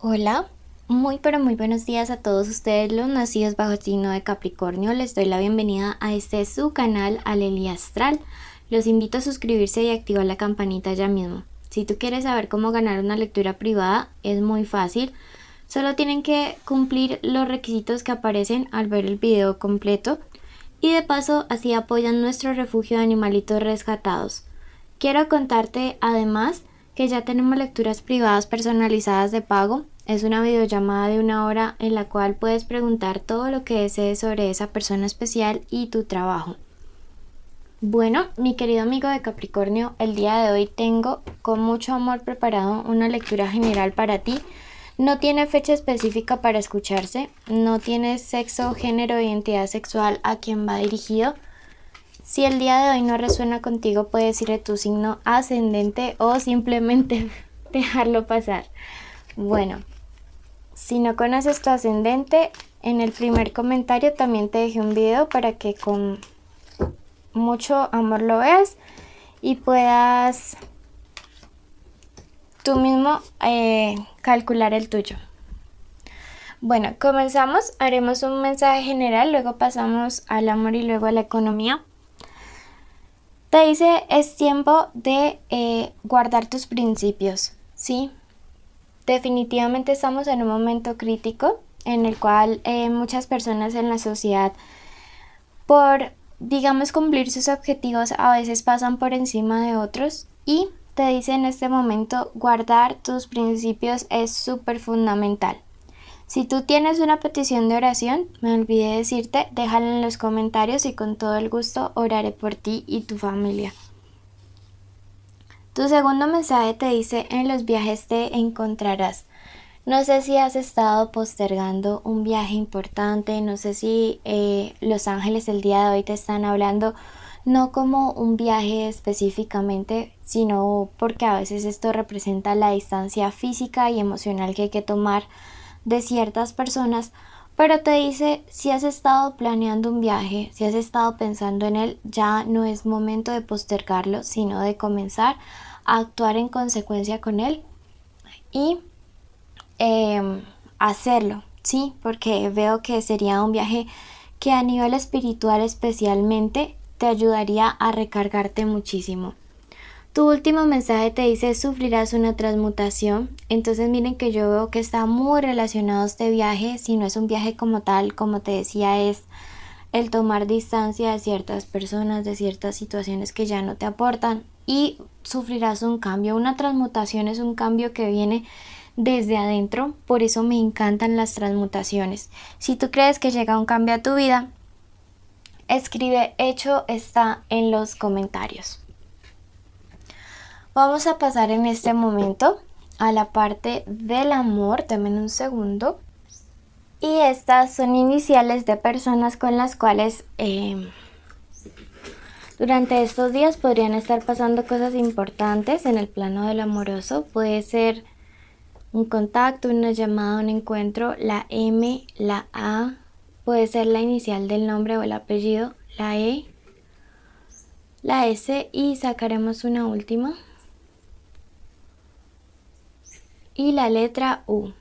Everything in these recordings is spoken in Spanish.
Hola, muy pero muy buenos días a todos ustedes los nacidos bajo el signo de Capricornio. Les doy la bienvenida a este su canal Alelia Astral. Los invito a suscribirse y activar la campanita ya mismo. Si tú quieres saber cómo ganar una lectura privada, es muy fácil. Solo tienen que cumplir los requisitos que aparecen al ver el video completo. Y de paso, así apoyan nuestro refugio de animalitos rescatados. Quiero contarte además que ya tenemos lecturas privadas personalizadas de pago. Es una videollamada de 1 hora en la cual puedes preguntar todo lo que desees sobre esa persona especial y tu trabajo. Bueno, mi querido amigo de Capricornio, el día de hoy tengo con mucho amor preparado una lectura general para ti. No tiene fecha específica para escucharse, no tiene sexo, género o identidad sexual a quien va dirigido. Si el día de hoy no resuena contigo, puedes ir a tu signo ascendente o simplemente dejarlo pasar. Bueno, si no conoces tu ascendente, en el primer comentario también te dejé un video para que con mucho amor lo veas y puedas tú mismo calcular el tuyo. Bueno, comenzamos, haremos un mensaje general, luego pasamos al amor y luego a la economía. Te dice, es tiempo de guardar tus principios, ¿sí? Definitivamente estamos en un momento crítico en el cual muchas personas en la sociedad, por, digamos, cumplir sus objetivos, a veces pasan por encima de otros y te dice en este momento, guardar tus principios es súper fundamental. Si tú tienes una petición de oración, me olvidé decirte, déjala en los comentarios y con todo el gusto oraré por ti y tu familia. Tu segundo mensaje te dice, en los viajes te encontrarás. No sé si has estado postergando un viaje importante, no sé si los ángeles el día de hoy te están hablando, no como un viaje específicamente, sino porque a veces esto representa la distancia física y emocional que hay que tomar de ciertas personas, pero te dice, si has estado planeando un viaje, si has estado pensando en él, ya no es momento de postergarlo, sino de comenzar a actuar en consecuencia con él y hacerlo, ¿sí? Porque veo que sería un viaje que a nivel espiritual especialmente te ayudaría a recargarte muchísimo. Tu último mensaje te dice sufrirás una transmutación. Entonces miren que yo veo que está muy relacionado a este viaje. Si no es un viaje como tal, como te decía, es el tomar distancia de ciertas personas, de ciertas situaciones que ya no te aportan y sufrirás un cambio. Una transmutación es un cambio que viene desde adentro, por eso me encantan las transmutaciones. Si tú crees que llega un cambio a tu vida, escribe hecho está en los comentarios. Vamos a pasar en este momento a la parte del amor. Dame un segundo. Y estas son iniciales de personas con las cuales durante estos días podrían estar pasando cosas importantes en el plano del amoroso. Puede ser un contacto, una llamada, un encuentro. La M, la A, puede ser la inicial del nombre o el apellido. La E, la S y sacaremos una última. Y la letra U,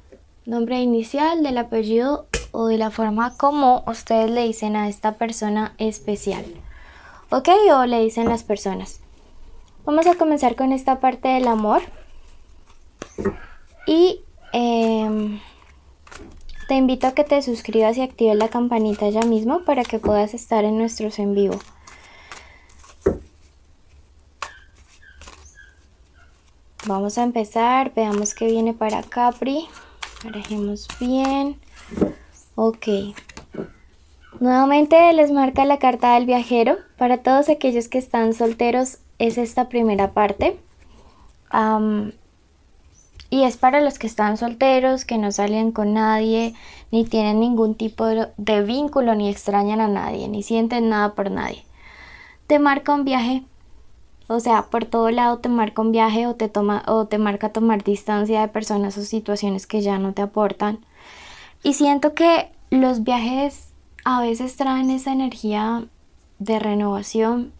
nombre inicial del apellido o de la forma como ustedes le dicen a esta persona especial, ¿ok? O le dicen las personas. Vamos a comenzar con esta parte del amor y te invito a que te suscribas y actives la campanita ya mismo para que puedas estar en nuestros en vivo. Vamos a empezar, veamos qué viene para Capri. Barajemos bien. Ok. Nuevamente les marca la carta del viajero. Para todos aquellos que están solteros es esta primera parte. Y es para los que están solteros, que no salen con nadie, ni tienen ningún tipo de vínculo, ni extrañan a nadie, ni sienten nada por nadie. Te marca un viaje. O sea, por todo lado te marca un viaje o te marca tomar distancia de personas o situaciones que ya no te aportan. Y siento que los viajes a veces traen esa energía de renovación,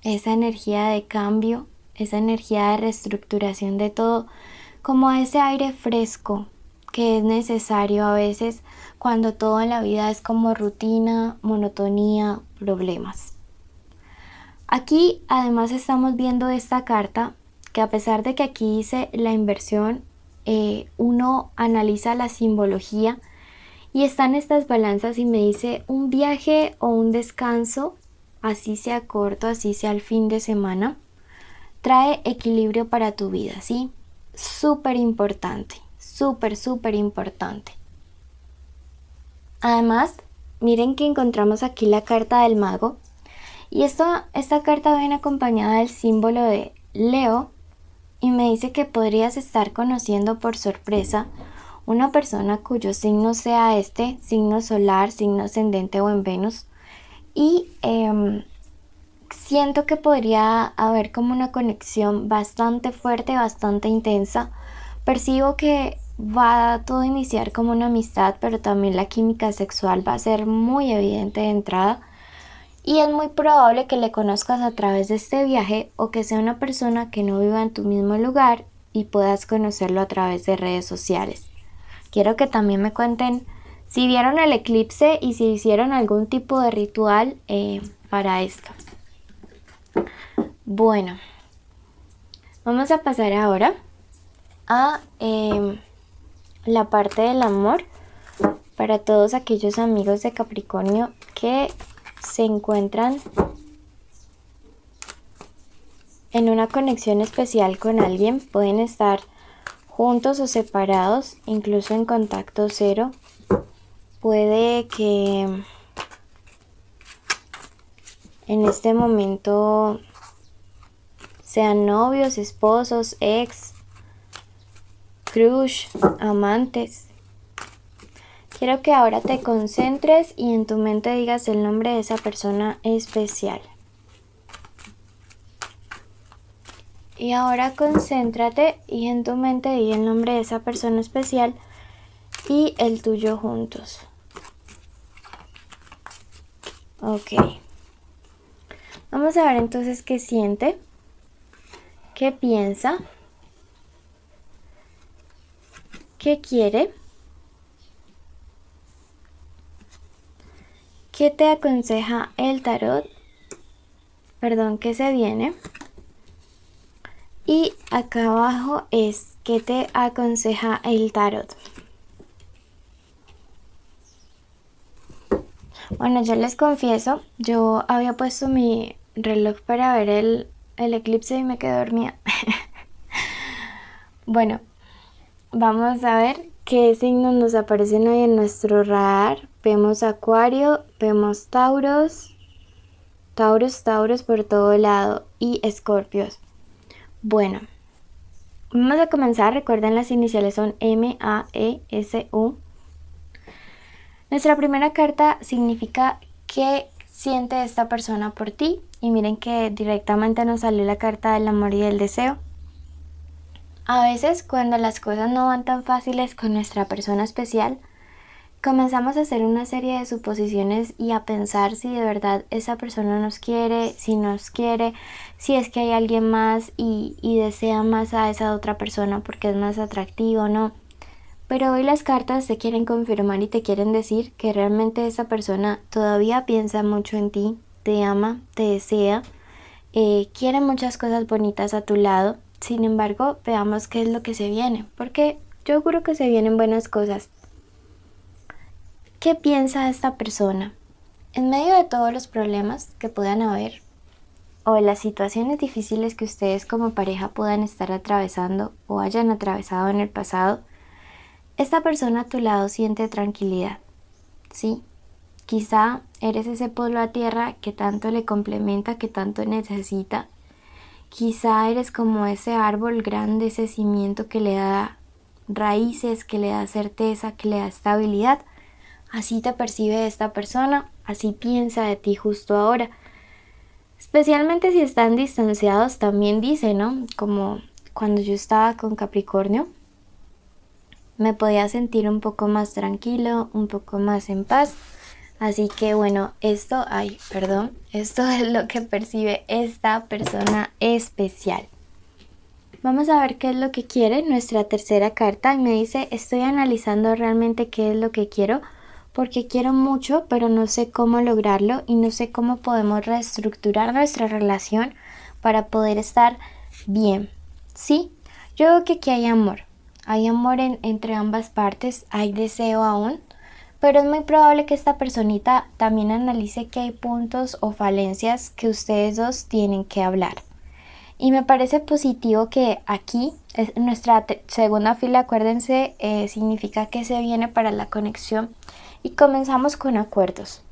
esa energía de cambio, esa energía de reestructuración de todo, como ese aire fresco que es necesario a veces cuando todo en la vida es como rutina, monotonía, problemas. Aquí además estamos viendo esta carta que, a pesar de que aquí dice la inversión, uno analiza la simbología y están estas balanzas y me dice un viaje o un descanso, así sea corto, así sea el fin de semana, trae equilibrio para tu vida, ¿sí? Súper importante, súper importante. Además, miren que encontramos aquí la carta del mago. Y esta carta viene acompañada del símbolo de Leo y me dice que podrías estar conociendo por sorpresa una persona cuyo signo sea signo solar, signo ascendente o en Venus. Y siento que podría haber como una conexión bastante fuerte, bastante intensa. Percibo que va a todo iniciar como una amistad, pero también la química sexual va a ser muy evidente de entrada. Y es muy probable que le conozcas a través de este viaje o que sea una persona que no viva en tu mismo lugar y puedas conocerlo a través de redes sociales. Quiero que también me cuenten si vieron el eclipse y si hicieron algún tipo de ritual para esto. Bueno, vamos a pasar ahora a la parte del amor para todos aquellos amigos de Capricornio que se encuentran en una conexión especial con alguien. Pueden estar juntos o separados, incluso en contacto cero. Puede que en este momento sean novios, esposos, ex, crush, amantes. Quiero que ahora te concentres y en tu mente digas el nombre de esa persona especial. Y ahora concéntrate y en tu mente di el nombre de esa persona especial y el tuyo juntos. Ok. Vamos a ver entonces qué siente, qué piensa, qué quiere, qué te aconseja el tarot, qué se viene. Y acá abajo es qué te aconseja el tarot. Bueno, yo les confieso, yo había puesto mi reloj para ver el eclipse y me quedé dormida. Bueno, vamos a ver qué signos nos aparecen hoy en nuestro radar. Vemos Acuario, vemos Tauros por todo lado y Escorpios. Bueno, vamos a comenzar. Recuerden, las iniciales son M-A-E-S-U. Nuestra primera carta significa qué siente esta persona por ti. Y miren que directamente nos salió la carta del amor y del deseo. A veces, cuando las cosas no van tan fáciles con nuestra persona especial, comenzamos a hacer una serie de suposiciones y a pensar si de verdad esa persona nos quiere, si es que hay alguien más y desea más a esa otra persona porque es más atractivo o no. Pero hoy las cartas te quieren confirmar y te quieren decir que realmente esa persona todavía piensa mucho en ti, te ama, te desea, quiere muchas cosas bonitas a tu lado. Sin embargo, veamos qué es lo que se viene, porque yo creo que se vienen buenas cosas. ¿Qué piensa esta persona? En medio de todos los problemas que puedan haber o las situaciones difíciles que ustedes como pareja puedan estar atravesando o hayan atravesado en el pasado, esta persona a tu lado siente tranquilidad, ¿sí? Quizá eres ese polo a tierra que tanto le complementa, que tanto necesita. Quizá eres como ese árbol grande, ese cimiento que le da raíces, que le da certeza, que le da estabilidad. Así te percibe esta persona, así piensa de ti justo ahora. Especialmente si están distanciados, también dice, ¿no? Como cuando yo estaba con Capricornio, me podía sentir un poco más tranquilo, un poco más en paz. Así que bueno, esto es lo que percibe esta persona especial. Vamos a ver qué es lo que quiere nuestra tercera carta y me dice, estoy analizando realmente qué es lo que quiero porque quiero mucho pero no sé cómo lograrlo y no sé cómo podemos reestructurar nuestra relación para poder estar bien. ¿Sí? Yo veo que aquí hay amor entre ambas partes, hay deseo aún, pero es muy probable que esta personita también analice que hay puntos o falencias que ustedes dos tienen que hablar. Y me parece positivo que aquí, nuestra segunda fila, acuérdense, significa que se viene para la conexión y comenzamos con acuerdos.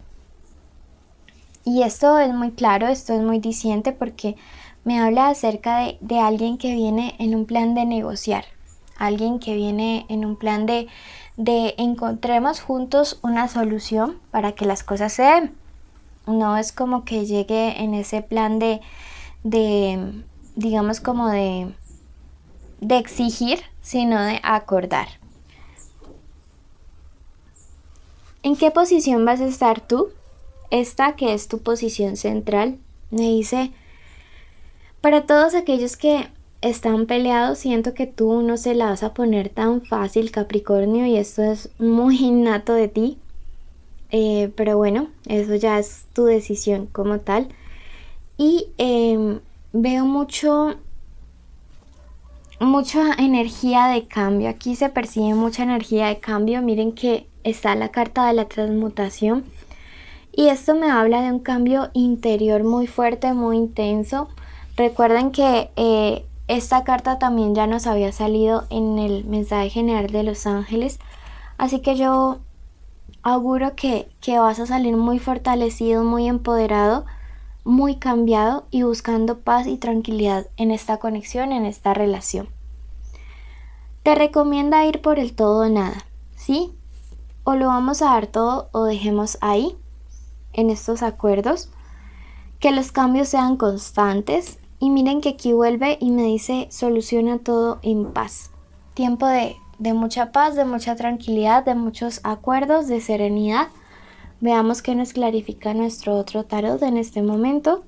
Y esto es muy claro, esto es muy diciente porque me habla acerca de alguien que viene en un plan de negociar, alguien que viene en un plan de encontremos juntos una solución para que las cosas se den. No es como que llegue en ese plan de digamos como de exigir, sino de acordar. ¿En qué posición vas a estar tú? Esta que es tu posición central, me dice, para todos aquellos que están peleados, siento que tú no se la vas a poner tan fácil, Capricornio, y esto es muy innato de ti. Pero bueno, eso ya es tu decisión como tal. Y veo mucha energía de cambio. Aquí se percibe mucha energía de cambio. Miren que está la carta de la transmutación. Y esto me habla de un cambio interior muy fuerte, muy intenso. Recuerden que esta carta también ya nos había salido en el mensaje general de los ángeles. Así que yo auguro que vas a salir muy fortalecido, muy empoderado, muy cambiado y buscando paz y tranquilidad en esta conexión, en esta relación. Te recomienda ir por el todo o nada, ¿sí? O lo vamos a dar todo o dejemos ahí, en estos acuerdos, que los cambios sean constantes. Y miren que aquí vuelve y me dice soluciona todo en paz. Tiempo de mucha paz, de mucha tranquilidad, de muchos acuerdos, de serenidad. Veamos qué nos clarifica nuestro otro tarot en este momento.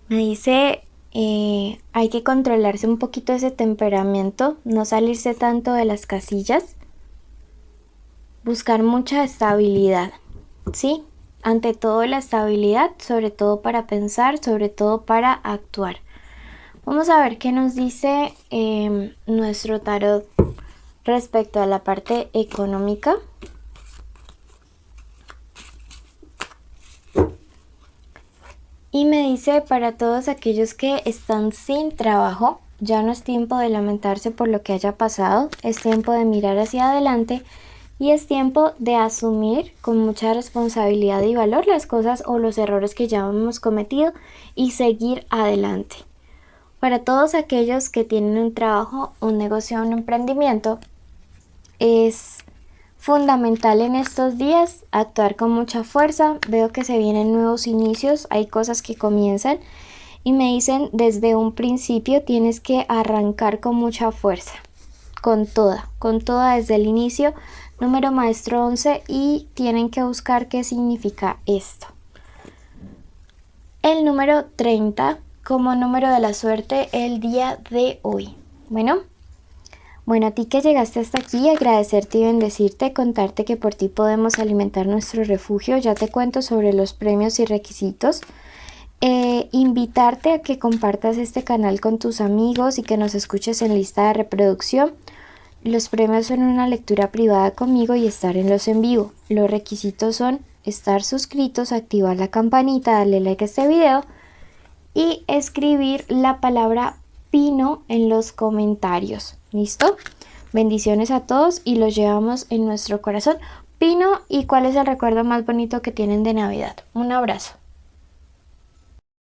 Me dice, hay que controlarse un poquito ese temperamento, no salirse tanto de las casillas, buscar mucha estabilidad, ¿sí? Ante todo la estabilidad, sobre todo para pensar, sobre todo para actuar. Vamos a ver qué nos dice nuestro tarot respecto a la parte económica. Y me dice para todos aquellos que están sin trabajo, ya no es tiempo de lamentarse por lo que haya pasado, es tiempo de mirar hacia adelante y es tiempo de asumir con mucha responsabilidad y valor las cosas o los errores que ya hemos cometido y seguir adelante. Para todos aquellos que tienen un trabajo, un negocio, un emprendimiento, es fundamental en estos días actuar con mucha fuerza. Veo que se vienen nuevos inicios, hay cosas que comienzan y me dicen desde un principio tienes que arrancar con mucha fuerza, con toda desde el inicio. Número maestro 11 y tienen que buscar qué significa esto. El número 30 como número de la suerte el día de hoy. Bueno, a ti que llegaste hasta aquí, agradecerte y bendecirte, contarte que por ti podemos alimentar nuestro refugio. Ya te cuento sobre los premios y requisitos. Invitarte a que compartas este canal con tus amigos y que nos escuches en lista de reproducción. Los premios son una lectura privada conmigo y estar en los en vivo. Los requisitos son estar suscritos, activar la campanita, darle like a este video y escribir la palabra Pino en los comentarios. ¿Listo? Bendiciones a todos y los llevamos en nuestro corazón. Pino, ¿y cuál es el recuerdo más bonito que tienen de Navidad? Un abrazo.